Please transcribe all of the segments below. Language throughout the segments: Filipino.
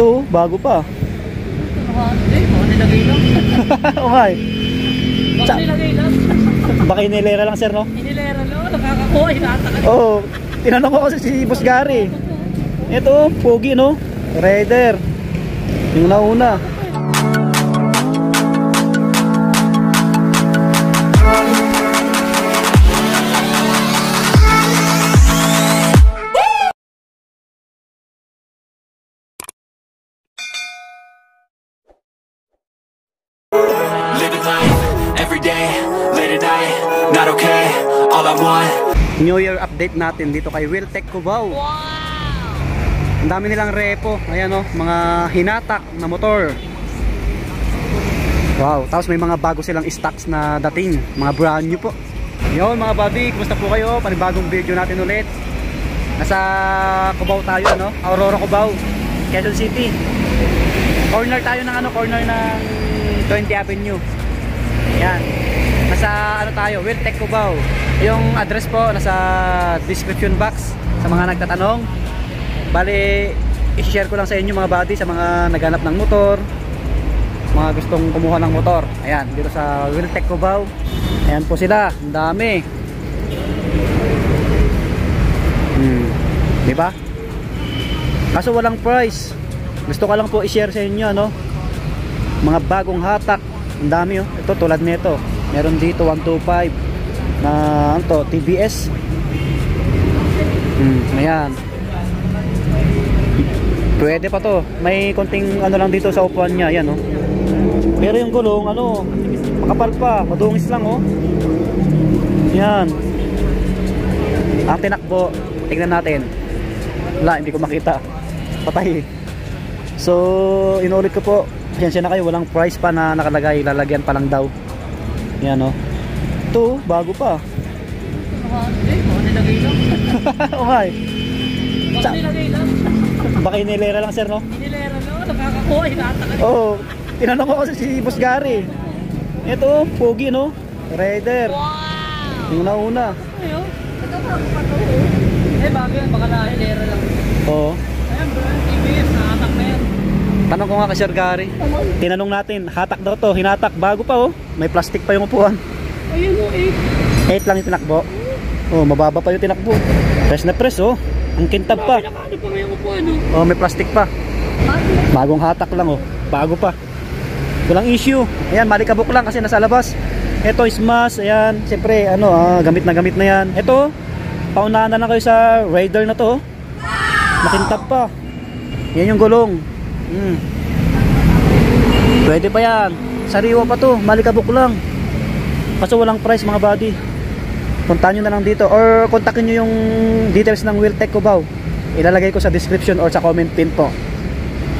Ito, bago pa. Hindi, baka nilagay lang. Okay. Baka nilagay lang. Baka inilera lang sir, no? Inilera lang, nakakakuha, hinatakan. Oo, tinanong ko kasi si Boss Gary. Ito, pogi no? Raider. Yung nauna. Not okay, all I want. New Year update natin dito kay Wiltec Cubao. Wow! Ang dami nilang repo. Ayan o, mga hinatak na motor. Wow, tapos may mga bago silang stocks na dating. Mga brand new po. Yun mga buddy, kumusta po kayo? Panibagong video natin ulit. Nasa Cubao tayo, ano? Aurora Cubao, Quezon City. Corner tayo ng corner ng 20 Avenue. Ayan. Nasa tayo, Wiltec Cubao. Yung address po nasa description box sa mga nagtatanong. Bali, i-share ko lang sa inyo mga buddy, sa mga naghanap ng motor, mga gustong kumuha ng motor. Ayan, dito sa Wiltec Cubao. Ayan po sila, ang dami. Diba? Kaso walang price. Gusto ko lang po i-share sa inyo, no? Mga bagong hatak. Ang dami oh. Ito tulad nito. Meron dito 125 na TBS. Ayan. Pwede pa to. May konting lang dito sa upuan niya, ayan oh. Pero yung gulong makapal pa, madungis lang oh. Ayan. Ang tinakbo, tingnan natin. Wala, hindi ko makita. Patay. So, inulit ko po. Pasensya na kayo, walang price pa na nakalagay, lalagyan pa lang daw. Yan o. Ito, bago pa. Hindi, baka nilagay lang. Okay. Baka nilagay lang. Baka inilera lang sir, no? Inilera lang, nakakakuha, hinatakan. Oo, tinanong ko kasi si Boss Gary. Ito, pogi no? Raider. Wow! Yung nauna. Ayun. Eh, bago yan, baka na-hilera lang. Oo. Ayan bro, TBS, nakatak na yan. Tanong ko nga kay Sir Gary. Tinanong natin, hatak daw to, hinatak, bago pa oh. May plastic pa yung upuan. Ayun o, 8 lang yung tinakbo. Oh, mababa pa yung tinakbo. Press na press oh. Ang kintab pa. Ano pa ngayong upuan o? Oh, may plastic pa. Bagong hatak lang oh. Bago pa. Walang issue. Ayan, malikabok lang kasi nasa labas. Ito is mas, ayan, siyempre gamit na yan. Ito, paunahan na lang kayo sa Raider na to. Makintab pa. Yan yung gulong. Pwede pa yan. Sariwa pa to, malikabok lang. Kaso walang price mga buddy. Puntahan nyo na lang dito or kontakin nyo yung details ng Wiltec Cubao. Ilalagay ko sa description or sa comment pin po.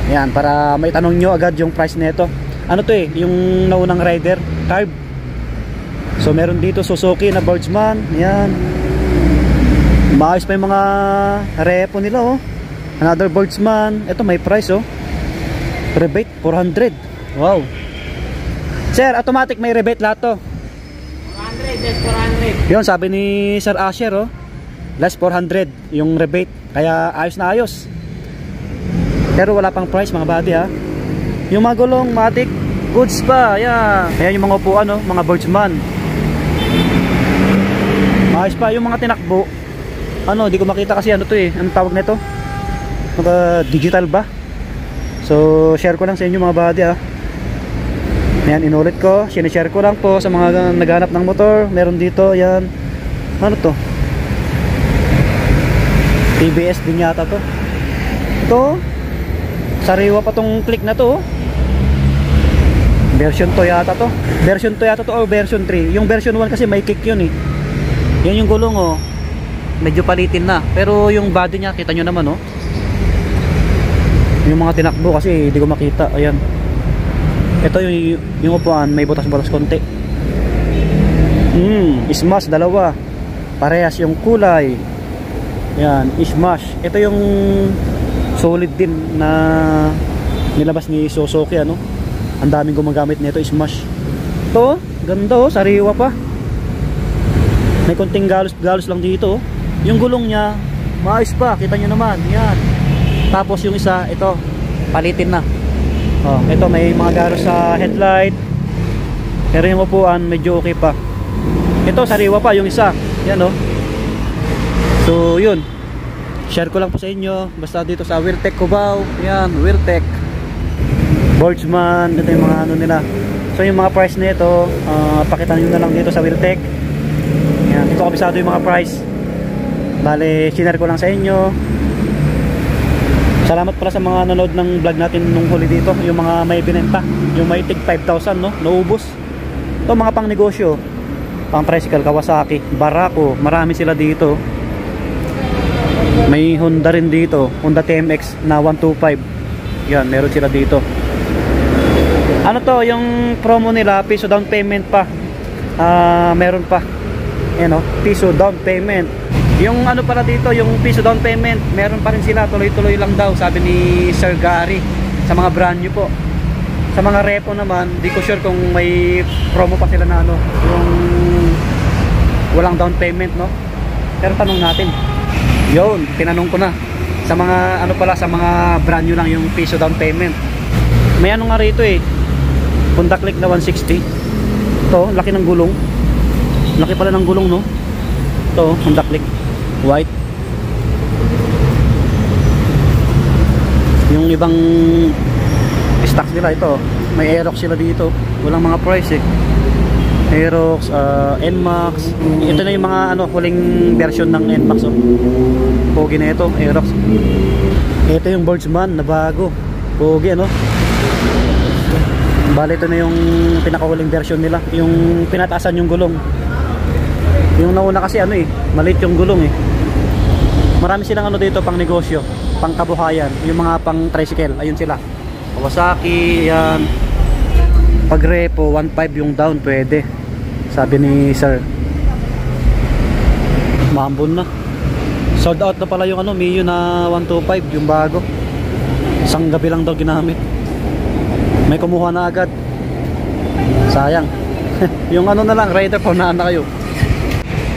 Ayan, para may tanong nyo agad yung price nito. Ano to yung naunang Raider, carb. So meron dito Suzuki na Birdsman. Ayan. Maayos pa yung mga repo nila oh. Another Birdsman. Ito may price oh. Rebate 400. Wow. Sir, automatic may rebate lahat to. 400, yes, 400. Yun sabi ni Sir Asher oh. Less 400 yung rebate. Kaya ayos na ayos. Pero wala pang price mga buddy ha. Yung mga gulong, matic, goods pa. Ayan. Ayan yung mga upuan oh, mga Birdsman. Ayos pa yung mga tinakbo. Di ko makita kasi to anong tawag nito? Digital ba? So share ko lang sa inyo mga buddy ha. Ayan, inulit ko, sinishare ko lang po sa mga naghanap ng motor. Meron dito, ayan. Ano to? TBS din yata to. Ito, sariwa pa tong click na to. Version to yata to. Version to yata to o version 3. Yung version 1 kasi may kick yun eh. Yan yung gulong oh. Medyo palitin na. Pero yung body niya, kita nyo naman oh. Yung mga tinakbo kasi hindi ko makita. Ayan. Ito yung upuan, may butas-butas konti. Smash dalawa. Parehas yung kulay. Yan, smash. Ito yung solid din na nilabas ni Suzuki Ang daming gumagamit nito, smash. Ito, ganda oh, sariwa pa. May konting galos lang dito oh. Yung gulong niya, maayos pa, kita nyo naman. Yan. Tapos yung isa, ito, palitin na. Oh, ito may mga garo sa headlight. Pero yung upuan medyo okay pa. Ito sariwa pa yung isa. Yan oh. So yun. Share ko lang po sa inyo. Basta dito sa Wheeltech Cubao. Yan, Wheeltech. Boardsman, ito yung mga ano nila. So yung mga price nito, pakita niyo na lang dito sa Wheeltech. Yan, dito kabisado yung mga price. Bale, share ko lang sa inyo. Salamat pala sa mga nanood ng vlog natin nung huli dito, yung mga may binenta, yung may tig 5,000 no, naubos. Ito mga pang negosyo, pang tricycle, Kawasaki, Barako, marami sila dito. May Honda rin dito, Honda TMX na 125. Yan, meron sila dito. Ano to, yung promo nila, piso down payment pa. Meron pa. Yan o, piso down payment. Yung ano pala dito, yung piso down payment, meron pa rin sila, tuloy-tuloy lang daw, sabi ni Sir Gary, sa mga brand new po. Sa mga repo naman, di ko sure kung may promo pa sila na ano, yung walang down payment, no? Pero tanong natin. Yun, tinanong ko na. Sa mga ano pala, sa mga brand new lang yung piso down payment. May ano nga rito eh, Honda Click na 160. Ito, laki ng gulong. Laki pala ng gulong, no? Ito, Honda Click white. Yung ibang stocks nila ito, may Aerox sila dito. Walang mga price eh. Aerox, NMAX. Ito na yung mga ano, huling version ng NMAX oh. Pogi na ito, Aerox. Ito yung Boardsman na bago. Pogi ano. Bale ito na yung pinakahuling version nila. Yung pinataasan yung gulong. Yung nauna kasi ano eh, maliit yung gulong eh. Marami silang ano dito pang negosyo, pang kabuhayan, yung mga pang tricycle, ayun sila. Kawasaki, yan. Pag repo, 1.5 yung down, pwede. Sabi ni Sir. Maambon na. Sold out na pala yung ano, Mio na 125, yung bago. Isang gabi lang daw ginamit. May kumuha na agad. Sayang. Yung ano na lang, rider, paunaan na kayo.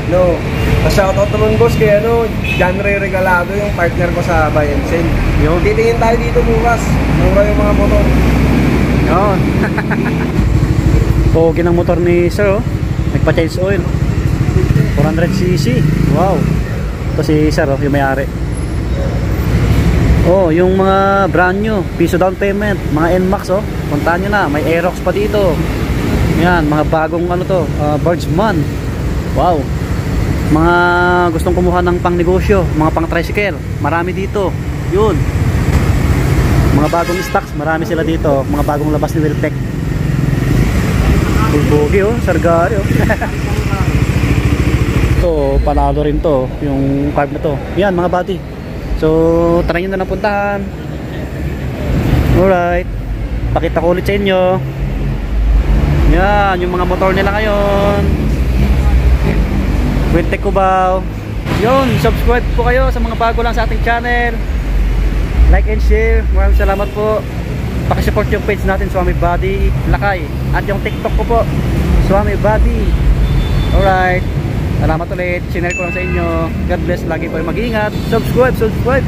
No, shoutout naman boss kay ano, John Ray Regalado, yung partner ko sa Buy and Sell. Yun. Titingin tayo dito bukas. Mura yung mga motor. Yun. Pogi ng motor ni Sir oh. Nagpa-change oil 400cc. Wow. Ito si Sir oh, yung may-ari. Oh, yung mga brand new, piso down payment, mga NMAX oh. Puntahan nyo na, may Aerox pa dito. Yan, mga bagong ano to, Boardsman. Wow. Mga gustong kumuha ng pang negosyo, mga pang tricycle, marami dito. Yun. Mga bagong stocks, marami sila dito. Mga bagong labas ni Wheeltech. Bulbogi oh, Sargari oh. Ito, panalo rin to, yung carb na to. Yan mga buddy. So, try nyo na napuntahan. Alright. Pakita ko ulit sa inyo. Yan, yung mga motor nila ngayon. Wheeltech Cubao. Yun, subscribe po kayo sa mga bago lang sa ating channel. Like and share. Maraming salamat po. Pakisupport yung page natin, Swami Buddy Lakay. At yung TikTok ko po, Swami Buddy. Alright. Salamat ulit. Sinare ko lang sa inyo. God bless. Lagi po mag-iingat. Subscribe.